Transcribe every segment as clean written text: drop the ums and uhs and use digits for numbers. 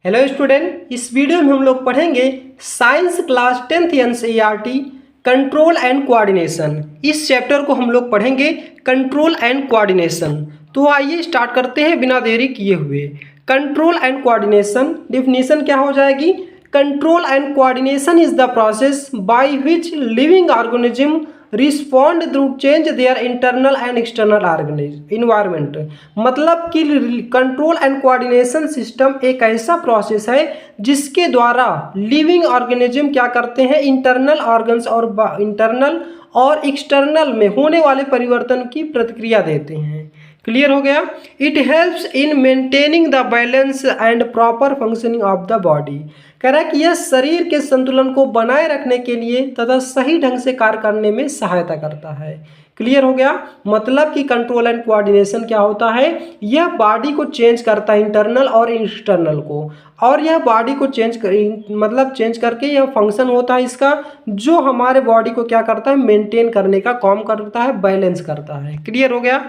Hello student, इस video में हम लोग पढ़ेंगे science class 10th NCERT control and coordination. इस चैप्टर को हम लोग पढ़ेंगे कंट्रोल एंड कोऑर्डिनेशन। तो आइए स्टार्ट करते हैं बिना देरी किए हुए। कंट्रोल एंड कोऑर्डिनेशन डिफिनीशन क्या हो जाएगी? Control and coordination is the process by which living organism respond through change their internal and external environment. मतलब कि कंट्रोल एंड कोऑर्डिनेशन सिस्टम एक ऐसा प्रोसेस है जिसके द्वारा लिविंग ऑर्गेनिज्म क्या करते हैं, इंटरनल ऑर्गन्स और इंटरनल और एक्सटर्नल में होने वाले परिवर्तन की प्रतिक्रिया देते हैं। क्लियर हो गया? It helps in maintaining the balance and proper functioning of the body. कह रहा है कि यह शरीर के संतुलन को बनाए रखने के लिए तथा सही ढंग से कार्य करने में सहायता करता है। क्लियर हो गया? मतलब कि कंट्रोल एंड कोऑर्डिनेशन क्या होता है? यह बॉडी को चेंज करता है, इंटरनल और एक्सटर्नल को, और यह बॉडी को चेंज करके यह फंक्शन होता है इसका, जो हमारे बॉडी को क्या करता है, मेंटेन करने का काम करता है, बैलेंस करता है। क्लियर हो गया?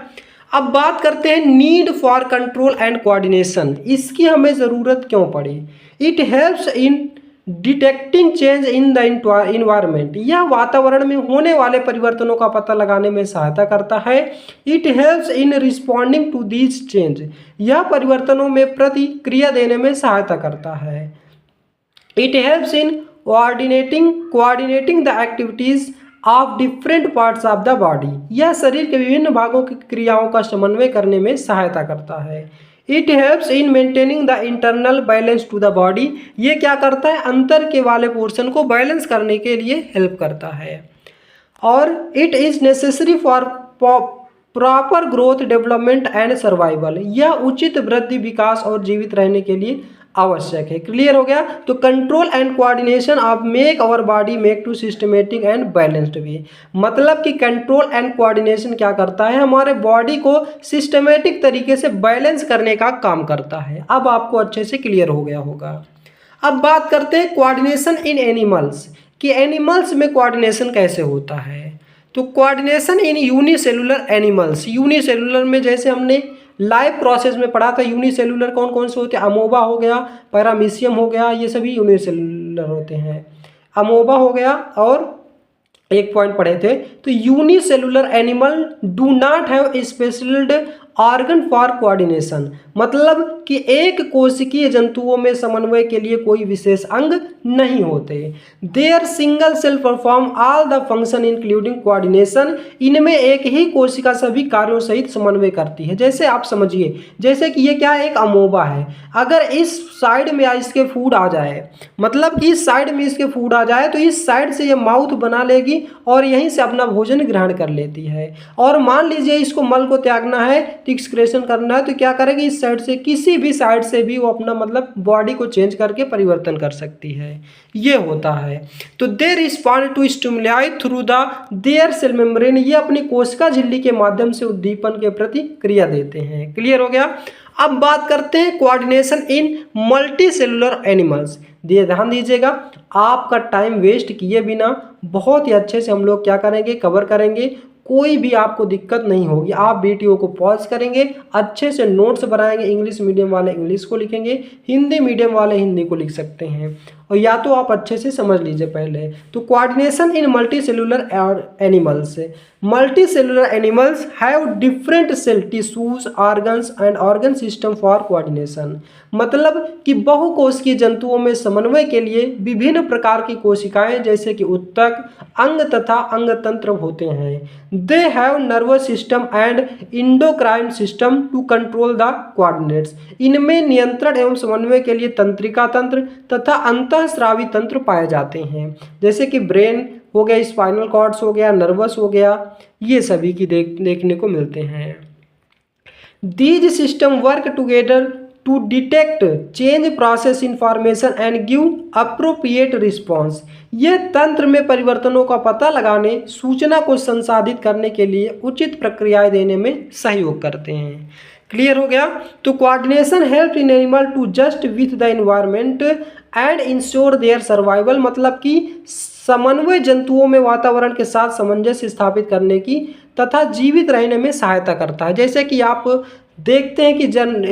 अब बात करते हैं need for control and coordination. इसकी हमें ज़रूरत क्यों पड़ी? It helps in detecting change in the environment. यह वातावरण में होने वाले परिवर्तनों का पता लगाने में सहायता करता है। It helps in responding to these change. यह परिवर्तनों में प्रतिक्रिया देने में सहायता करता है। It helps in coordinating the activities of different parts of the body. यह शरीर के विभिन्न भागों की क्रियाओं का समन्वय करने में सहायता करता है। It helps in maintaining the internal balance to the body. ये क्या करता है, अंतर के वाले पोर्शन को बैलेंस करने के लिए हेल्प करता है। और it is necessary for proper growth, development and survival. यह उचित वृद्धि, विकास और जीवित रहने के लिए आवश्यक है। क्लियर हो गया? तो control and coordination of make our body make to systematic and balanced way. मतलब कि कंट्रोल एंड कोऑर्डिनेशन क्या करता है, हमारे बॉडी को सिस्टमेटिक तरीके से बैलेंस करने का काम करता है। अब आपको अच्छे से क्लियर हो गया होगा। अब बात करते हैं कोऑर्डिनेशन इन एनिमल्स, कि एनिमल्स में कोऑर्डिनेशन कैसे होता है। तो कोऑर्डिनेशन इन यूनिसेलुलर एनिमल्स, यूनिसेलुलर में जैसे हमने लाइव प्रोसेस में पढ़ा था, यूनिसेलुलर कौन कौन से होते हैं? अमोबा हो गया, पैरामीशियम हो गया, ये सभी यूनिसेलुलर होते हैं। अमोबा हो गया और एक पॉइंट पढ़े थे, तो unicellular animal do not have specialised organ for coordination. मतलब कि एक कोशिकीय जंतुओं में समन्वय के लिए कोई विशेष अंग नहीं होते। There single cell perform all the function including coordination. इनमें एक ही कोशिका सभी कार्यों सहित समन्वय करती है। जैसे आप समझिए, जैसे कि ये क्या है, एक अमोबा है। अगर इस साइड में इसके फूड आ जाए, मतलब कि इस साइड में इसके फूड आ जाए, तो इस साइड से ये माउथ बना लेगी और यहीं से अपना भोजन ग्रहण कर लेती है। और मान लीजिए इसको मल को त्यागना है, तो एक्सक्रेशन करना है, तो क्या करेगी, इस साइड से किसी भी साइड से भी वो अपना मतलब बॉडी को चेंज करके परिवर्तन कर सकती है। ये होता है। तो they respond to stimuli through the their cell membrane. ये अपनी कोशिका झिल्ली के माध्यम से उद्दीपन के प्रति क्रिया देते हैं। क्लियर हो गया? अब बात करते हैं coordination in multicellular animals. ध्यान दीजिएगा, आपका टाइम वेस्ट किए बिना बहुत ही अच्छे से हम लोग क्या करेंगे, कवर करेंगे। कोई भी आपको दिक्कत नहीं होगी। आप वीडियो को पॉज करेंगे, अच्छे से नोट्स बनाएंगे। इंग्लिश मीडियम वाले इंग्लिश को लिखेंगे, हिंदी मीडियम वाले हिंदी को लिख सकते हैं, और या तो आप अच्छे से समझ लीजिए पहले। तो coordination in multicellular animals. Multicellular animals have different cell tissues, organs and organ system for coordination. मतलब कि बहुकोशिकीय जंतुओं में समन्वय के लिए विभिन्न प्रकार की कोशिकाएं, जैसे कि उत्तक, अंग तथा अंग तंत्र होते हैं। They have nervous system and endocrine system to control the coordinates. इनमें नियंत्रण एवं समन्वय के लिए तंत्रिका तंत्र तथा अंतःस्रावी तंत्र पाए जाते हैं, जैसे कि ब्रेन हो गया, स्पाइनल कॉर्ड्स हो गया, नर्वस हो गया, ये सभी की देखने को मिलते हैं। These system work together to detect change, process information and give appropriate response. यह तंत्र में परिवर्तनों का पता लगाने, सूचना को संसाधित करने के लिए उचित प्रक्रियाएं देने में सहयोग करते हैं। क्लियर हो गया? तो coordination help in animal to just with the environment and ensure their survival. मतलब कि समन्वय जंतुओं में वातावरण के साथ सामंजस्य स्थापित करने की तथा जीवित रहने में सहायता करता है। जैसे कि आप देखते हैं कि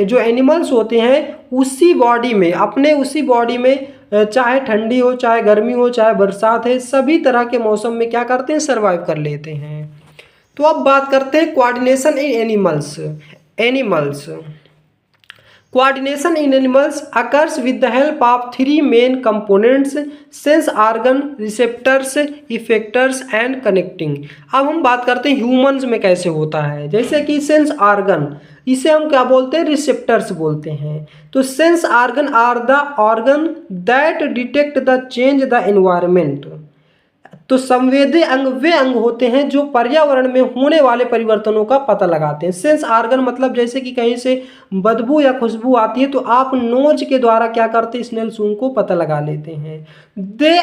जो एनिमल्स होते हैं उसी बॉडी में, अपने उसी बॉडी में, चाहे ठंडी हो, चाहे गर्मी हो, चाहे बरसात है, सभी तरह के मौसम में क्या करते हैं, सर्वाइव कर लेते हैं। तो अब बात करते हैं coordination in animals. Coordination in animals occurs with the help of three main components: sense organ, receptors, effectors and connecting। अब हम बात करते हैं ह्यूमंस में कैसे होता है। जैसे कि सेंस ऑर्गन, इसे हम क्या बोलते हैं, रिसेप्टर्स बोलते हैं। तो sense organ are the organ that detect the change the environment. तो संवेदी अंग वे अंग होते हैं जो पर्यावरण में होने वाले परिवर्तनों का पता लगाते हैं। सेंस ऑर्गन मतलब जैसे कि कहीं से बदबू या खुशबू आती है तो आप नोज के द्वारा क्या करते हैं, स्मेल सूंघ को पता लगा लेते हैं। They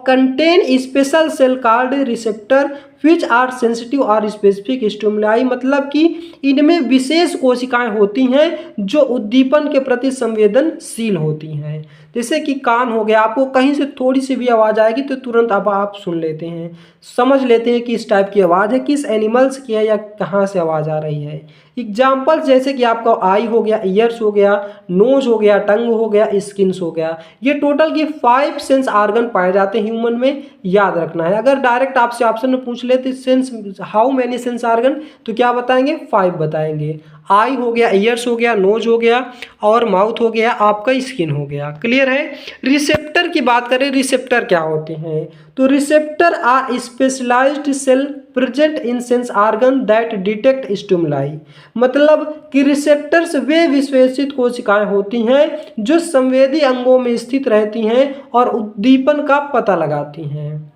contain special cell called receptor which are sensitive और स्पेसिफिक स्टिमुलाई। मतलब कि इनमें विशेष कोशिकाएं होती हैं जो उद्दीपन के प्रति संवेदनशील होती हैं। जैसे कि कान हो गया, आपको कहीं से थोड़ी सी भी आवाज़ आएगी तो तुरंत अब आप सुन लेते हैं, समझ लेते हैं कि इस टाइप की आवाज़ है, किस एनिमल्स की है या कहाँ से आवाज़ आ रही है। एग्जाम्पल्स जैसे कि आपका आई हो गया, ईयर्स हो गया, नोज हो गया, टंग हो गया, स्किन्स हो गया। ये टोटल की 5 सेंस ऑर्गन पाए जाते हैं ह्यूमन में, याद रखना है। अगर डायरेक्ट आपसे ऑप्शन में पूछ लेते sense how many sense organ, तो क्या बताएंगे, 5 बताएंगे। आई हो गया, ईयर्स हो गया, नोज हो गया और माउथ हो गया, आपका स्किन हो गया। क्लियर है। रिसेप्टर की बात करें, रिसेप्टर क्या होते हैं, तो receptor are specialised cell present in sense organ that detect stimuli. मतलब कि रिसेप्टर्स वे विश्लेषित कोशिकाएं होती हैं जो संवेदी अंगों में स्थित रहती हैं और उद्दीपन का पता लगाती हैं।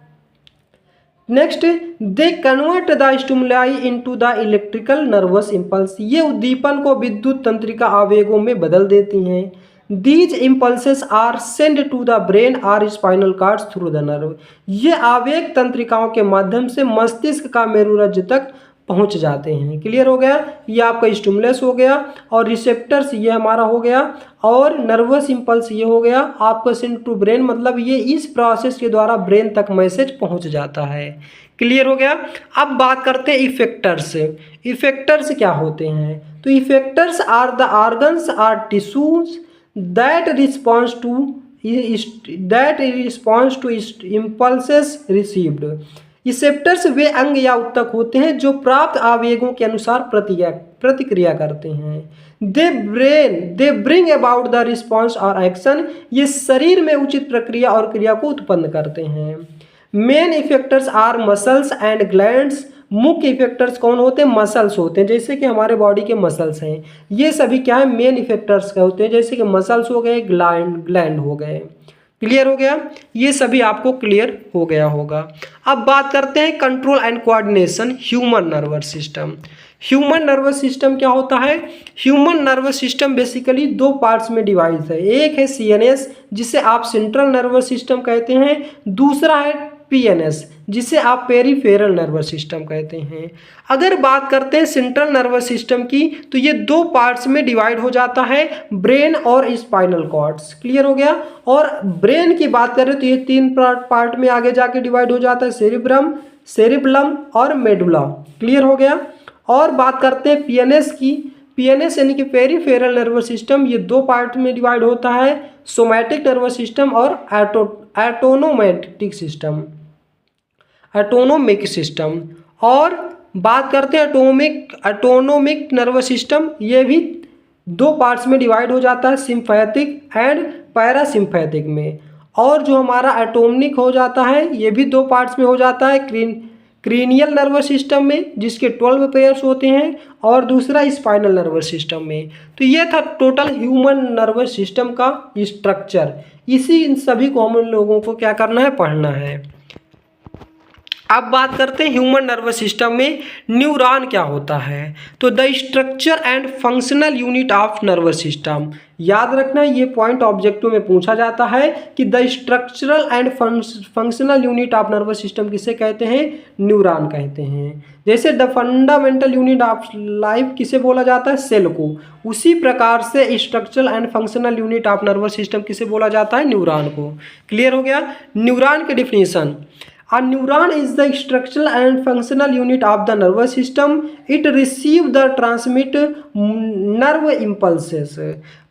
Next, they convert the stimuli into the electrical nervous impulse. ये उद्दीपन को विद्युत तंत्रिका आवेगों में बदल देती हैं। These impulses are send to the brain or spinal cords through the nerve. ये आवेग तंत्रिकाओं के माध्यम से मस्तिष्क का मेरुरज्ज तक पहुंच जाते हैं। क्लियर हो गया। ये आपका स्टिमुलस हो गया और रिसेप्टर्स ये हमारा हो गया और नर्वस इम्पल्स ये हो गया आपका सेंड टू ब्रेन। मतलब ये इस प्रोसेस के द्वारा ब्रेन तक मैसेज पहुंच जाता है। क्लियर हो गया। अब बात करते हैं इफेक्टर्स। इफेक्टर्स क्या होते हैं, तो effectors are the organs are tissues that response to impulses received. Receptors वे अंग या उत्तक होते हैं जो प्राप्त आवेगों के अनुसार प्रतिक्रिया करते हैं। They bring about the response और एक्शन। ये शरीर में उचित प्रक्रिया और क्रिया को उत्पन्न करते हैं। Main effectors our muscles and glands. मुख्य इफेक्टर्स कौन होते हैं, मसल्स होते हैं। जैसे कि हमारे बॉडी के मसल्स हैं, ये सभी क्या है, मेन इफेक्टर्स का होते हैं। जैसे कि मसल्स हो गए, ग्लैंड हो गए। क्लियर हो गया। ये सभी आपको क्लियर हो गया होगा। अब बात करते हैं control and coordination human nervous system. Human nervous system क्या होता है, human nervous system basically 2 parts में डिवाइड है। एक है सीएनएस जिसे आप सेंट्रल नर्वस सिस्टम कहते हैं, दूसरा है पीएनएस जिसे आप पेरिफेरल नर्वस सिस्टम कहते हैं। अगर बात करते हैं सेंट्रल नर्वस सिस्टम की तो ये 2 पार्ट्स में डिवाइड हो जाता है, ब्रेन और स्पाइनल कॉर्ड्स। क्लियर हो गया। और ब्रेन की बात करें तो ये 3 पार्ट में आगे जाके डिवाइड हो जाता है, सेरिब्लम और मेडुला। क्लियर हो गया। और बात करते हैं पीएनएस की। पीएनएस यानी कि पेरिफेरल नर्वस सिस्टम, ये 2 पार्ट में डिवाइड होता है, सोमैटिक नर्वस सिस्टम और एटोनोमिक सिस्टम। और बात करते हैं एटोनोमिक नर्वस सिस्टम, ये भी 2 पार्ट्स में डिवाइड हो जाता है, सिम्पैथिक एंड पैरासिम्पैथिक में। और जो हमारा एटोमिक हो जाता है ये भी 2 पार्ट्स में हो जाता है, क्रीनियल नर्वस सिस्टम में जिसके 12 पेयर्स होते हैं और दूसरा स्पाइनल नर्वस सिस्टम में। तो ये था टोटल ह्यूमन नर्वस सिस्टम का स्ट्रक्चर। इन सभी को हम लोगों को क्या करना है, पढ़ना है। अब बात करते हैं ह्यूमन नर्वस सिस्टम में न्यूरॉन क्या होता है, तो the structure and functional unit of nervous system. याद रखना ये पॉइंट ऑब्जेक्टिव में पूछा जाता है कि the structural and functional unit of nervous system किसे कहते हैं, न्यूरॉन कहते हैं। जैसे the fundamental unit of life किसे बोला जाता है, सेल को, उसी प्रकार से structural and functional unit of nervous system किसे बोला जाता है, न्यूरॉन को। क्लियर हो गया। न्यूरॉन की definition, A neuron is the structural and functional unit of the nervous system. It receive the transmit nerve impulses.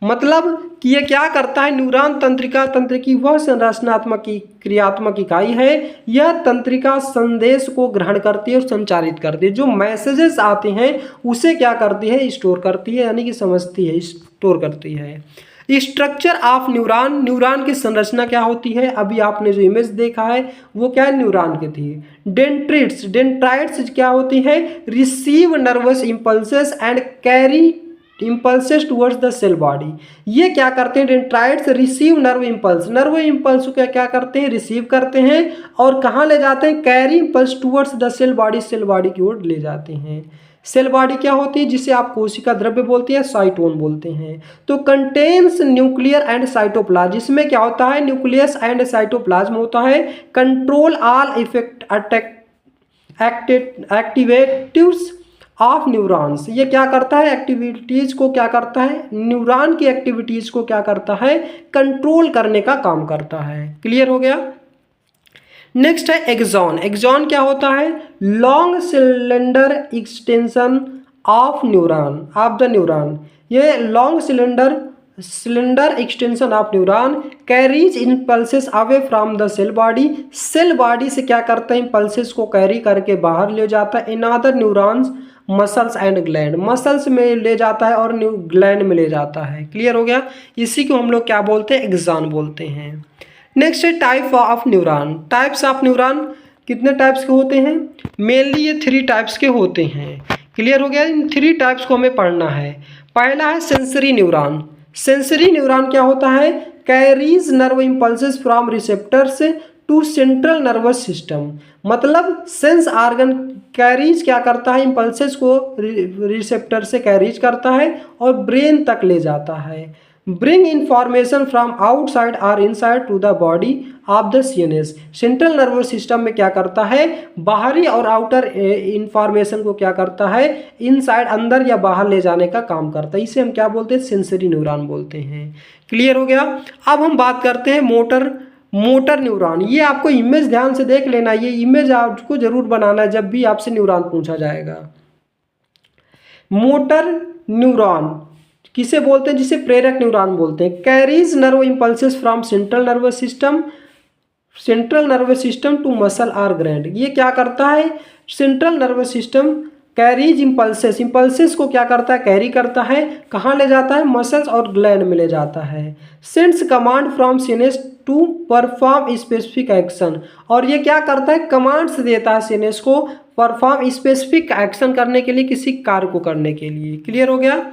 मतलब कि ये क्या करता है, न्यूरॉन तंत्र की वह संरचनात्मक क्रियात्मक इकाई है, यह तंत्रिका संदेश को ग्रहण करती है और संचारित करती है। जो मैसेजेस आते हैं उसे क्या करती है, स्टोर करती है, यानी कि समझती है, स्टोर करती है। स्ट्रक्चर ऑफ न्यूरॉन, न्यूरॉन की संरचना क्या होती है, अभी आपने जो इमेज देखा है वो क्या है, न्यूरॉन की थी। डेंड्राइट्स, डेंड्राइट्स क्या होती है, receive nervous impulses and carry impulses towards the cell body. ये क्या करते हैं, डेंड्राइट्स रिसीव नर्व इंपल्स को क्या करते हैं, रिसीव करते हैं और कहाँ ले जाते हैं, carry impulse towards the cell body की ओर ले जाते हैं। सेल बॉडी क्या होती है, जिसे आप कोशिका द्रव्य बोलते हैं, साइटोन बोलते हैं। तो कंटेन्स न्यूक्लियर एंड साइटोप्लाज्म, इसमें क्या होता है, न्यूक्लियस एंड साइटोप्लाज्म होता है। Control all effect activities of neurons, ये क्या करता है, एक्टिविटीज को क्या करता है, न्यूरॉन की एक्टिविटीज को क्या करता है, कंट्रोल करने का काम करता है। क्लियर हो गया। नेक्स्ट है एक्सॉन। एक्सॉन क्या होता है, long cylinder extension of the neuron. ये long cylinder extension of neuron carries impulses away from the cell body से क्या करता है, इम्पल्सेस को कैरी करके बाहर ले जाता है। In other neurons muscles and gland, muscles में ले जाता है और ग्लैंड में ले जाता है। क्लियर हो गया। इसी को हम लोग क्या बोलते हैं, एक्सॉन बोलते हैं। नेक्स्ट है type of neuron. Types of neuron कितने टाइप्स के होते हैं, मेनली ये 3 टाइप्स के होते हैं। क्लियर हो गया। इन 3 टाइप्स को हमें पढ़ना है। पहला है सेंसरी न्यूरॉन। सेंसरी न्यूरॉन क्या होता है, carries nerve impulses from receptors to central nervous system. मतलब सेंस ऑर्गन कैरीज क्या करता है, इम्पल्सेस को रिसेप्टर से कैरीज करता है और ब्रेन तक ले जाता है। ब्रिंग इंफॉर्मेशन फ्रॉम आउटसाइड और inside to the body of the CNS. Central nervous system में क्या करता है, बाहरी और आउटर इंफॉर्मेशन को क्या करता है, इनसाइड अंदर या बाहर ले जाने का काम करता है। इसे हम क्या बोलते हैं, सेंसरी न्यूरॉन बोलते हैं। क्लियर हो गया। अब हम बात करते हैं मोटर न्यूरॉन। ये आपको इमेज ध्यान से देख लेना, ये इमेज आपको जरूर बनाना है जब भी आपसे न्यूरॉन पूछा जाएगा। मोटर न्यूरॉन किसे बोलते हैं, जिसे प्रेरक न्यूरॉन बोलते हैं। Carries nerve impulses from central nervous system to muscle और ग्लैंड। ये क्या करता है, central nervous system carries impulses को क्या करता है, कैरी करता है, कहाँ ले जाता है, मसल्स और ग्लैंड में ले जाता है। Sends command from CNS to perform specific action. और ये क्या करता है, कमांड्स देता है सीएनएस को परफॉर्म स्पेसिफिक एक्शन करने के लिए, किसी कार्य को करने के लिए। क्लियर हो गया।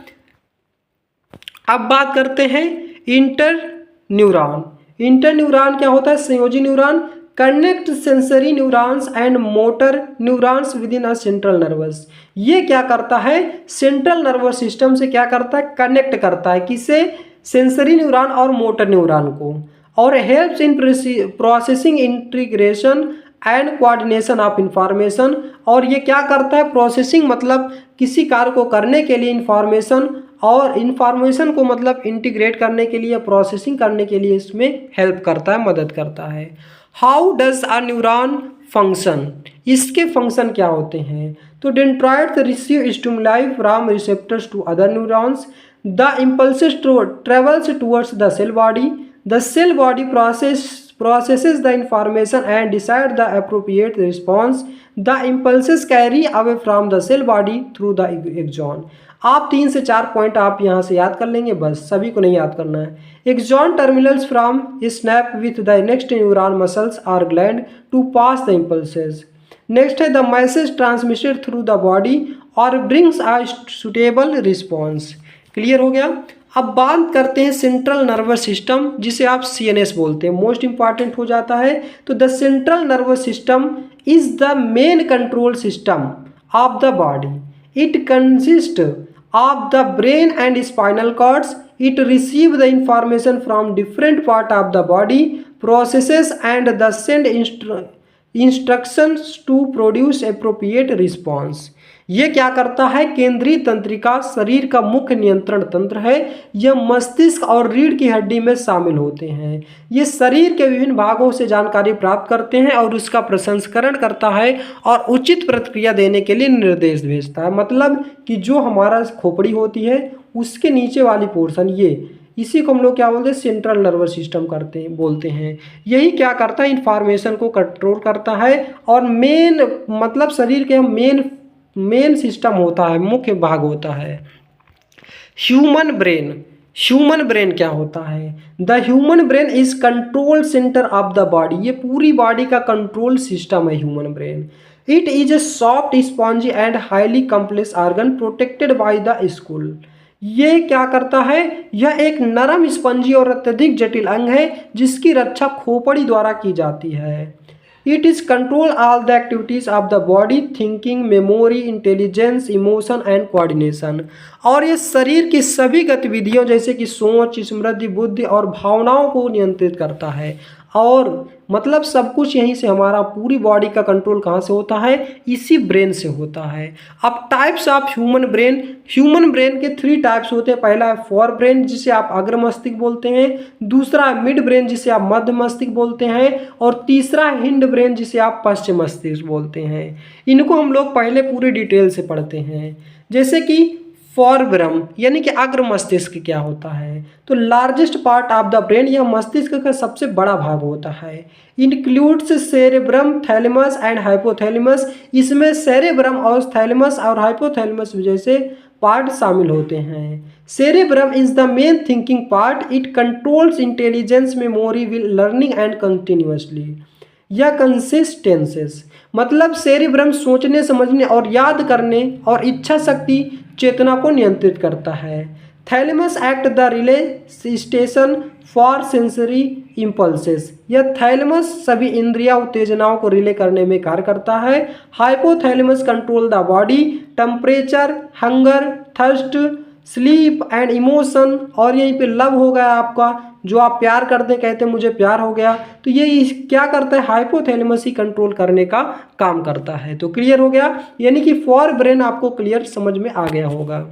अब बात करते हैं इंटर न्यूरॉन क्या होता है, संयोजी neuron connect sensory neurons and motor neurons with in a central nervous. ये क्या करता है, सेंट्रल नर्वस सिस्टम से क्या करता है, कनेक्ट करता है, किसे, सेंसरी न्यूरॉन और मोटर न्यूरॉन को, और helps in processing integration and coordination of information. और ये क्या करता है, प्रोसेसिंग मतलब किसी कार्य को करने के लिए इंफॉर्मेशन, और इन्फॉर्मेशन को मतलब इंटीग्रेट करने के लिए, प्रोसेसिंग करने के लिए इसमें हेल्प करता है, मदद करता है। How does a neuron function, इसके फंक्शन क्या होते हैं। तो dendrites receive stimuli from receptors to other neurons. The impulses travels towards the cell body processes the information and decide the appropriate response. The impulses carry away from the cell body through the axon. आप 3 से 4 point आप यहाँ से याद कर लेंगे, बस सभी को नहीं याद करना है। Axon terminals from snap with the next neuron muscles और gland to pass the impulses. Next है the message transmitted through the body और brings a suitable response. Clear हो गया। अब बात करते हैं सेंट्रल नर्वस सिस्टम, जिसे आप सीएनएस बोलते हैं, मोस्ट इंपॉर्टेंट हो जाता है। तो the central nervous system is the main control system of the body. It consist of the brain and spinal cords. It receive the information from different part of the body, processes and the send instructions to produce appropriate response. ये क्या करता है, केंद्रीय तंत्रिका शरीर का मुख्य नियंत्रण तंत्र है। यह मस्तिष्क और रीढ़ की हड्डी में शामिल होते हैं। ये शरीर के विभिन्न भागों से जानकारी प्राप्त करते हैं और उसका प्रसंस्करण करता है और उचित प्रतिक्रिया देने के लिए निर्देश भेजता है। मतलब कि जो हमारा खोपड़ी होती है उसके नीचे वाली पोर्शन, ये इसी को हम लोग क्या बोलते हैं, सेंट्रल नर्वस सिस्टम बोलते हैं। यही क्या करता है, इंफॉर्मेशन को कंट्रोल करता है और मेन मतलब शरीर के मेन सिस्टम होता है, मुख्य भाग होता है। ह्यूमन ब्रेन क्या होता है? The human brain is control centre of the body. ये पूरी बॉडी का कंट्रोल सिस्टम है human brain. It is a soft spongy and highly complex organ protected by the school. ये क्या करता है, यह एक नरम स्पंजी और अत्यधिक जटिल अंग है जिसकी रक्षा खोपड़ी द्वारा की जाती है। It is control all the activities of the body, thinking, memory, intelligence, emotion and coordination. और ये शरीर की सभी गतिविधियों जैसे कि सोच, स्मृति, बुद्धि और भावनाओं को नियंत्रित करता है। और मतलब सब कुछ यहीं से, हमारा पूरी बॉडी का कंट्रोल कहाँ से होता है, इसी ब्रेन से होता है। अब टाइप्स ऑफ ह्यूमन ब्रेन के 3 टाइप्स होते हैं। पहला है फोर ब्रेन जिसे आप अग्र मस्तिष्क बोलते हैं, दूसरा है मिड ब्रेन जिसे आप मध्य मस्तिष्क बोलते हैं, और तीसरा हिंड ब्रेन जिसे आप पश्चिम मस्तिष्क बोलते हैं। इनको हम लोग पहले पूरी डिटेल से पढ़ते हैं। जैसे कि फोरब्रम यानी कि अग्र मस्तिष्क क्या होता है, तो largest part of the brain, यह मस्तिष्क का सबसे बड़ा भाग होता है। Includes cerebrum, thalamus and hypothalamus. इसमें सेरेब्रम और थैलेमस और हाइपोथैलेमस जैसे पार्ट शामिल होते हैं। Cerebrum is the main thinking part. It controls intelligence, memory, learning and continuously या कंसिस्टेंसेस। मतलब सेरेब्रम सोचने, समझने और याद करने और इच्छा शक्ति, चेतना को नियंत्रित करता है। Thalamus act the relay station for sensory impulses. यह थैलेमस सभी इंद्रिया उत्तेजनाओं को रिले करने में कार्य करता है। Hypothalamus control the body, temperature, hunger, thirst, sleep and emotion. और यहीं पे लव हो गया आपका, जो आप प्यार करते हैं, कहते हैं मुझे प्यार हो गया, तो ये क्या करता है, हाइपोथैलेमस ही कंट्रोल करने का काम करता है। तो क्लियर हो गया, यानी कि फोर ब्रेन आपको क्लियर समझ में आ गया होगा।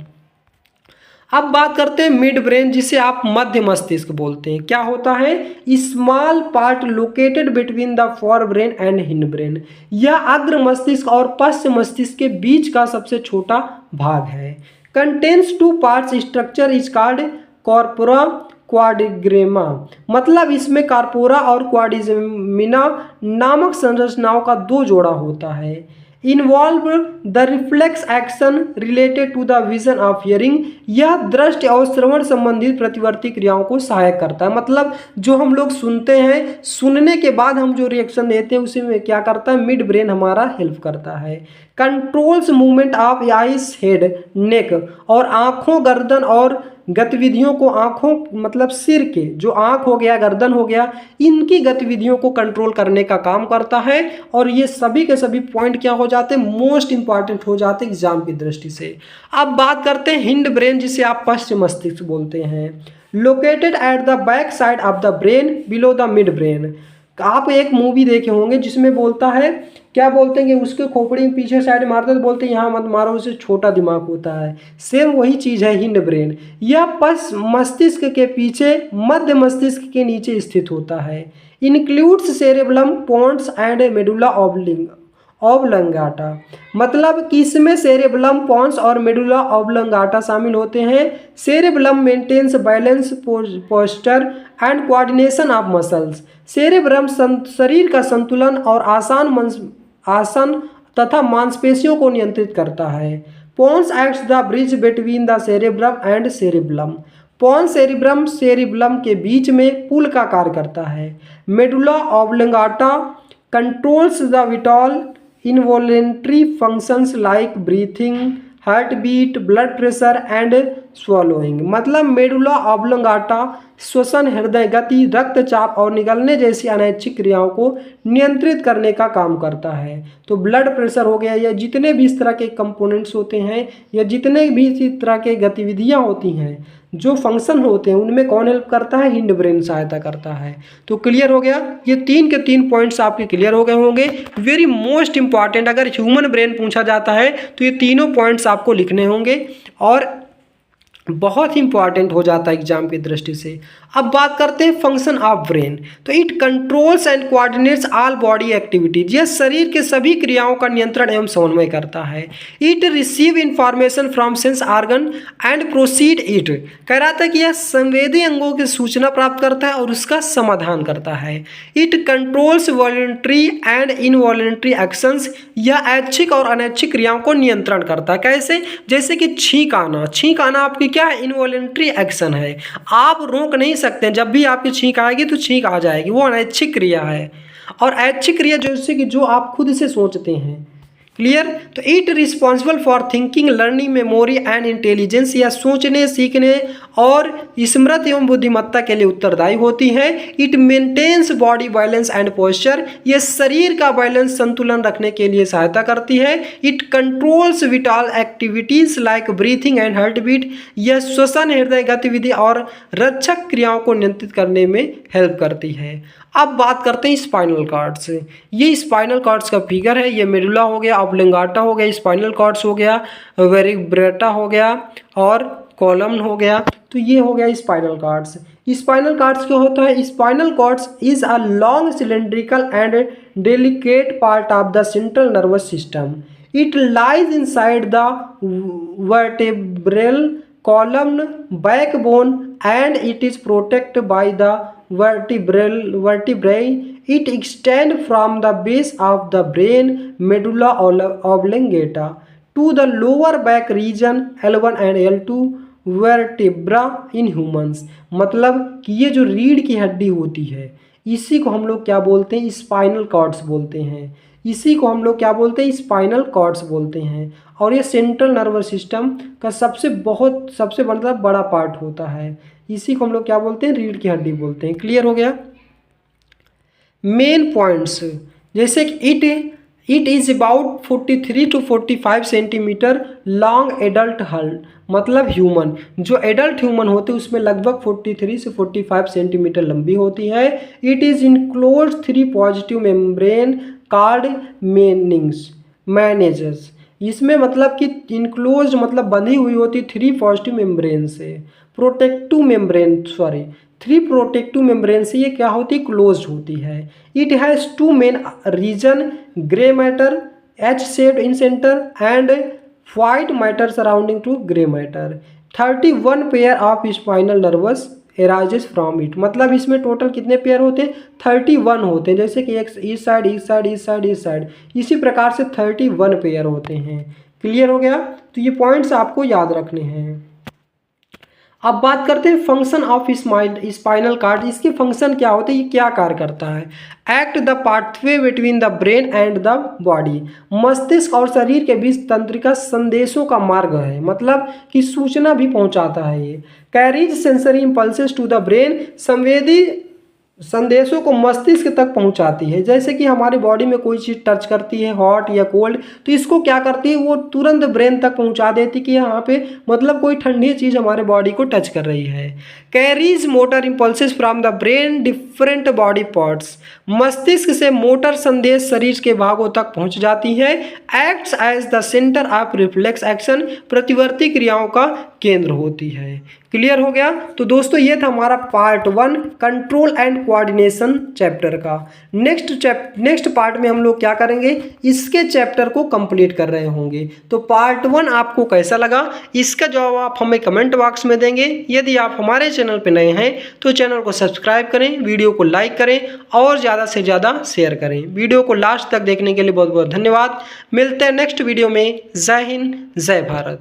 अब बात करते हैं मिड ब्रेन जिसे आप मध्य मस्तिष्क बोलते हैं। क्या होता है, small part located between the fore brain and hind brain. यह अग्र मस्तिष्क और पश्चिम मस्तिष्क के बीच का सबसे छोटा भाग है। Contains 2 parts, structure is called corpora quadrigemina. मतलब इसमें कार्पोरा और क्वाड्रिजेमिना नामक संरचनाओं का 2 जोड़ा होता है। Involve the reflex action related to the vision of hearing. यह दृष्टि और श्रवण संबंधित प्रतिवर्ती क्रियाओं को सहायक करता है। मतलब जो हम लोग सुनते हैं, सुनने के बाद हम जो रिएक्शन देते हैं उसी में क्या करता है, मिड ब्रेन हमारा हेल्प करता है। Controls movement of eyes, head, neck. और आँखों, गर्दन और गतिविधियों को, आँखों मतलब सिर के, जो आँख हो गया, गर्दन हो गया, इनकी गतिविधियों को कंट्रोल करने का काम करता है। और ये सभी के सभी पॉइंट क्या हो जाते हैं, मोस्ट इंपॉर्टेंट हो जाते हैं एग्जाम की दृष्टि से। अब बात करते हैं हिंड ब्रेन जिसे आप पश्चिम मस्तिष्क बोलते हैं। Located at the back side of the brain below the mid brain. आप एक मूवी देखे होंगे जिसमें बोलता है, क्या बोलते हैं कि उसके खोपड़ी पीछे साइड मारते तो बोलते हैं यहाँ मत मारो, उसे छोटा दिमाग होता है। सेम वही चीज़ है हिंड ब्रेन। यह मस्तिष्क के पीछे मध्य मस्तिष्क के नीचे स्थित होता है। Includes cerebrum, pons and medulla oblongata. मतलब कि इसमें सेरेब्रम, पोन्स और मेडुला ऑब्लंगाटा शामिल होते हैं। Cerebrum maintains balance, posture and coordination of muscles. Cerebrum शरीर का संतुलन और आसन तथा मांसपेशियों को नियंत्रित करता है। Pons acts the bridge between the cerebrum and cerebrum. Pons cerebrum के बीच में पुल का कार्य करता है। Medulla oblongata controls the vital involuntary functions like breathing, heart beat, blood pressure and swallowing. मतलब मेडुला ऑब्लंगाटा श्वसन, हृदय गति, रक्तचाप और निगलने जैसी अनैच्छिक क्रियाओं को नियंत्रित करने का काम करता है। तो ब्लड प्रेशर हो गया, या जितने भी इस तरह के कंपोनेंट्स होते हैं, या जितने भी इस तरह के गतिविधियां होती हैं, जो फंक्शन होते हैं उनमें कौन हेल्प करता है, हिंड ब्रेन सहायता करता है। तो क्लियर हो गया, ये 3 के 3 पॉइंट्स आपके क्लियर हो गए होंगे। वेरी मोस्ट इंपॉर्टेंट, अगर ह्यूमन ब्रेन पूछा जाता है तो ये तीनों पॉइंट्स आपको लिखने होंगे और बहुत ही इंपॉर्टेंट हो जाता है एग्जाम की दृष्टि से। अब बात करते हैं फंक्शन ऑफ ब्रेन। तो it controls and coordinates all body activities, यह शरीर के सभी क्रियाओं का नियंत्रण एवं समन्वय करता है। It receive information from sense organ and proceed it, कह रहा था कि यह संवेदी अंगों की सूचना प्राप्त करता है और उसका समाधान करता है। It controls voluntary and involuntary actions, यह ऐच्छिक और अनैच्छिक क्रियाओं को नियंत्रण करता है। कैसे, जैसे कि छींक आना आपकी क्या है, इनवॉलंटरी एक्शन है, आप रोक नहीं सकते हैं, जब भी आपकी छींक आएगी तो छींक आ जाएगी, वो अनैच्छिक क्रिया है। और ऐच्छिक क्रिया जैसे कि जो आप खुद से सोचते हैं। क्लियर, तो it responsible for thinking, learning, memory and intelligence, या सोचने, सीखने और स्मृति एवं बुद्धिमत्ता के लिए उत्तरदायी होती है। It maintains body balance and posture, यह शरीर का बैलेंस संतुलन रखने के लिए सहायता करती है। It controls vital activities like breathing and heart beat, यह श्वसन, हृदय गतिविधि और रक्षक क्रियाओं को नियंत्रित करने में हेल्प करती है। अब बात करते हैं स्पाइनल कॉर्ड्स। ये स्पाइनल कॉर्ड्स का फिगर है, ये मेडुला हो गया, ऑब्लिंगाटा हो गया, स्पाइनल कॉर्ड्स हो गया, वेरिब्रेटा हो गया और कॉलम हो गया। तो ये हो गया स्पाइनल कॉर्ड्स। स्पाइनल कॉर्ड्स क्या होता है, spinal cords is a long cylindrical and delicate part of the central nervous system. It lies inside the vertebral column, backbone, and it is protected by the vertebrae. It extends from the base of the brain, medulla oblongata, to the lower back region L1 and L2 vertebra in humans। मतलब कि ये जो रीढ़ की हड्डी होती है इसी को हम लोग क्या बोलते हैं, स्पाइनल कॉर्ड्स बोलते हैं। इसी को हम लोग क्या बोलते हैं, स्पाइनल कॉर्ड्स बोलते हैं। और ये सेंट्रल नर्वस सिस्टम का सबसे मतलब बड़ा पार्ट होता है। इसी को हम लोग क्या बोलते हैं, रीढ़ की हड्डी बोलते हैं। क्लियर हो गया। मेन पॉइंट्स जैसे कि it is about 43 to 45 centimetre long adult हल, मतलब ह्यूमन, जो एडल्ट ह्यूमन होते हैं उसमें लगभग 43 से 45 सेंटीमीटर लंबी होती है। It is enclose 3 positive membrane card managers, इसमें मतलब कि इनक्लोज मतलब बंधी हुई होती 3 पॉजिटिव मेम्ब्रेन से, 3 प्रोटेक्टिव मेम्ब्रेन से ये क्या होती है, क्लोज होती है। It has 2 main region, grey matter H shaped in centre and white matter surrounding to grey matter. 31 pair of spinal nerves arises from it, मतलब इसमें टोटल कितने पेयर होते हैं, 31 होते हैं। जैसे कि एक इस साइड, इसी प्रकार से 31 पेयर होते हैं। क्लियर हो गया। तो ये पॉइंट्स आपको याद रखने हैं। अब बात करते हैं फंक्शन ऑफ स्पाइनल कार्ड। इसके फंक्शन क्या होते हैं, ये क्या कार्य करता है। Act the pathway between the brain and the body, मस्तिष्क और शरीर के बीच तंत्रिका संदेशों का मार्ग है, मतलब कि सूचना भी पहुंचाता है। ये carries sensory impulses to the brain, संवेदी संदेशों को मस्तिष्क तक पहुंचाती है। जैसे कि हमारी बॉडी में कोई चीज़ टच करती है, हॉट या कोल्ड, तो इसको क्या करती है, वो तुरंत ब्रेन तक पहुंचा देती कि यहाँ पे मतलब कोई ठंडी चीज़ हमारे बॉडी को टच कर रही है। Carries motor impulses from the brain different body parts, मस्तिष्क से मोटर संदेश शरीर के भागों तक पहुँच जाती है। Acts as the centre of reflex action, प्रतिवर्ती क्रियाओं का केंद्र होती है। क्लियर हो गया। तो दोस्तों ये था हमारा part 1 control and coordination chapter का। नेक्स्ट पार्ट में हम लोग क्या करेंगे, इसके चैप्टर को कंप्लीट कर रहे होंगे। तो पार्ट 1 आपको कैसा लगा, इसका जवाब आप हमें कमेंट बॉक्स में देंगे। यदि आप हमारे चैनल पर नए हैं तो चैनल को सब्सक्राइब करें, वीडियो को लाइक करें और ज़्यादा से ज़्यादा शेयर करें। वीडियो को लास्ट तक देखने के लिए बहुत बहुत धन्यवाद। मिलते हैं नेक्स्ट वीडियो में। जय हिंद, जय भारत।